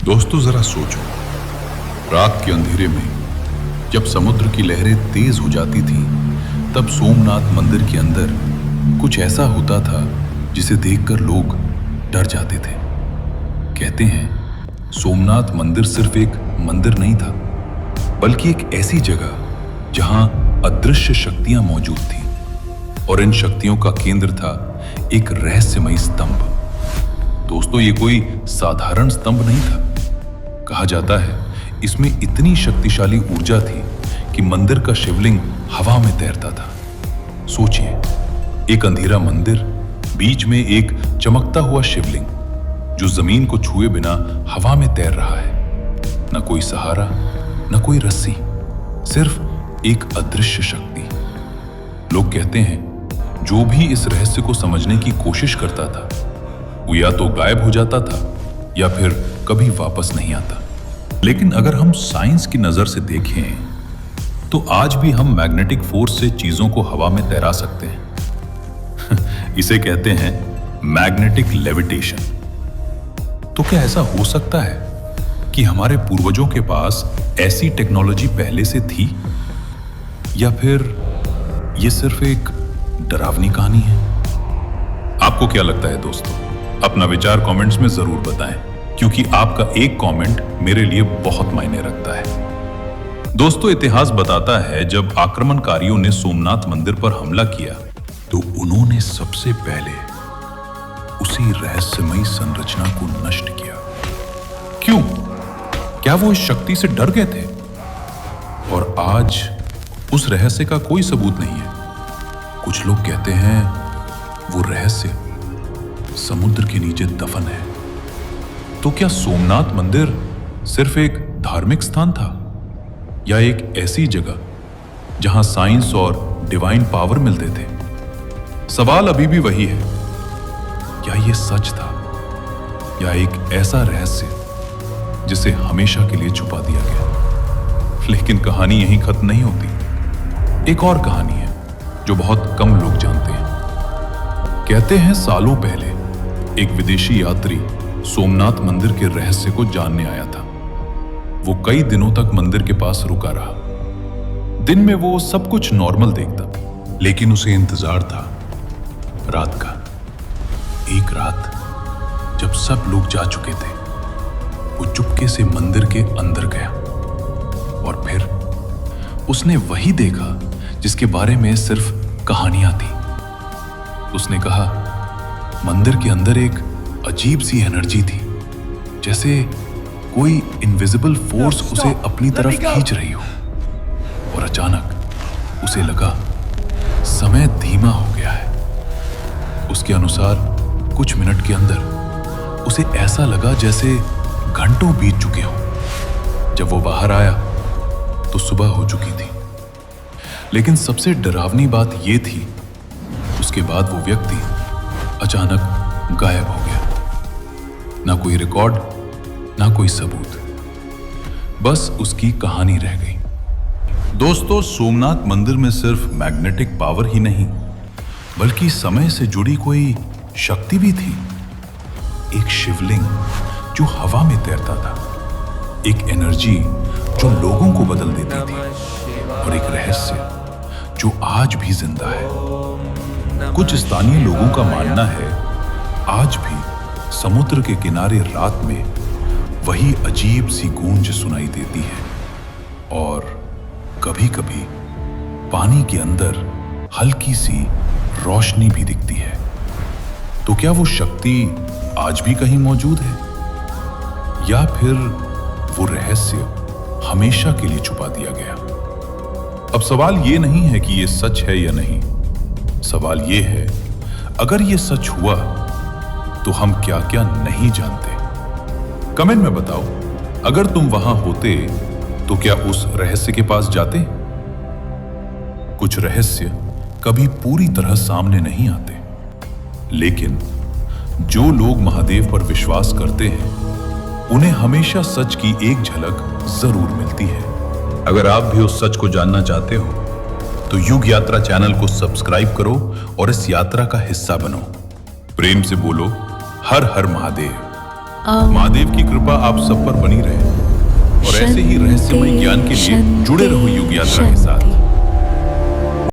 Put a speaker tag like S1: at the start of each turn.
S1: दोस्तों जरा सोचो, रात के अंधेरे में जब समुद्र की लहरें तेज हो जाती थीं, तब सोमनाथ मंदिर के अंदर कुछ ऐसा होता था जिसे देखकर लोग डर जाते थे। कहते हैं सोमनाथ मंदिर सिर्फ एक मंदिर नहीं था, बल्कि एक ऐसी जगह जहां अदृश्य शक्तियां मौजूद थीं, और इन शक्तियों का केंद्र था एक रहस्यमयी स्तंभ। दोस्तों, ये कोई साधारण स्तंभ नहीं था। कहा जाता है इसमें इतनी शक्तिशाली ऊर्जा थी कि मंदिर का शिवलिंग हवा में तैरता था। सोचिए, एक अंधेरा मंदिर, बीच में एक चमकता हुआ शिवलिंग जो जमीन को छुए बिना हवा में तैर रहा है। न कोई सहारा, न कोई रस्सी, सिर्फ एक अदृश्य शक्ति। लोग कहते हैं जो भी इस रहस्य को समझने की कोशिश करता था, वो या तो गायब हो जाता था या फिर कभी वापस नहीं आता। लेकिन अगर हम साइंस की नजर से देखें तो आज भी हम मैग्नेटिक फोर्स से चीजों को हवा में तैरा सकते हैं। इसे कहते हैं मैग्नेटिक लेविटेशन। तो क्या ऐसा हो सकता है कि हमारे पूर्वजों के पास ऐसी टेक्नोलॉजी पहले से थी, या फिर यह सिर्फ एक डरावनी कहानी है? आपको क्या लगता है दोस्तों? अपना विचार कमेंट्स में जरूर बताएं, क्योंकि आपका एक कमेंट मेरे लिए बहुत मायने रखता है। दोस्तों, इतिहास बताता है जब आक्रमणकारियों ने सोमनाथ मंदिर पर हमला किया तो उन्होंने सबसे पहले उसी रहस्यमयी संरचना को नष्ट किया। क्यों? क्या वो इस शक्ति से डर गए थे? और आज उस रहस्य का कोई सबूत नहीं है। कुछ लोग कहते हैं वो रहस्य समुद्र के नीचे दफन है। तो क्या सोमनाथ मंदिर सिर्फ एक धार्मिक स्थान था, या एक ऐसी जगह जहां साइंस और डिवाइन पावर मिलते थे? सवाल अभी भी वही है, क्या यह सच था या एक ऐसा रहस्य जिसे हमेशा के लिए छुपा दिया गया? लेकिन कहानी यहीं खत्म नहीं होती। एक और कहानी है जो बहुत कम लोग जानते हैं। कहते हैं सालों पहले एक विदेशी यात्री सोमनाथ मंदिर के रहस्य को जानने आया था। वो कई दिनों तक मंदिर के पास रुका रहा। दिन में वो सब कुछ नॉर्मल देखता, लेकिन उसे इंतजार था रात का। एक रात जब सब लोग जा चुके थे, वो चुपके से मंदिर के अंदर गया, और फिर उसने वही देखा जिसके बारे में सिर्फ कहानियां थी। उसने कहा, मंदिर के अंदर एक अजीब सी एनर्जी थी, जैसे कोई इनविजिबल फोर्स उसे अपनी तरफ खींच रही हो। और अचानक उसे लगा समय धीमा हो गया है। उसके अनुसार कुछ मिनट के अंदर उसे ऐसा लगा जैसे घंटों बीत चुके हों। जब वो बाहर आया तो सुबह हो चुकी थी। लेकिन सबसे डरावनी बात यह थी, उसके बाद वो व्यक्ति अचानक गायब हो गया। ना कोई रिकॉर्ड, ना कोई सबूत, बस उसकी कहानी रह गई। दोस्तों, सोमनाथ मंदिर में सिर्फ मैग्नेटिक पावर ही नहीं, बल्कि समय से जुड़ी कोई शक्ति भी थी। एक शिवलिंग जो हवा में तैरता था, एक एनर्जी जो लोगों को बदल देती थी, और एक रहस्य जो आज भी जिंदा है। कुछ स्थानीय लोगों का मानना है आज भी समुद्र के किनारे रात में वही अजीब सी गूंज सुनाई देती है, और कभी-कभी पानी के अंदर हल्की सी रोशनी भी दिखती है। तो क्या वो शक्ति आज भी कहीं मौजूद है, या फिर वो रहस्य हमेशा के लिए छुपा दिया गया? अब सवाल ये नहीं है कि ये सच है या नहीं। सवाल ये है, अगर ये सच हुआ तो हम क्या क्या नहीं जानते? कमेंट में बताओ। अगर तुम वहां होते तो क्या उस रहस्य के पास जाते? कुछ रहस्य कभी पूरी तरह सामने नहीं आते, लेकिन जो लोग महादेव पर विश्वास करते हैं उन्हें हमेशा सच की एक झलक जरूर मिलती है। अगर आप भी उस सच को जानना चाहते हो तो युग यात्रा चैनल को सब्सक्राइब करो और इस यात्रा का हिस्सा बनो। प्रेम से बोलो, हर हर महादेव। महादेव की कृपा आप सब पर बनी रहे और ऐसे ही रहस्यमय ज्ञान के लिए जुड़े रहो युग यात्रा के साथ।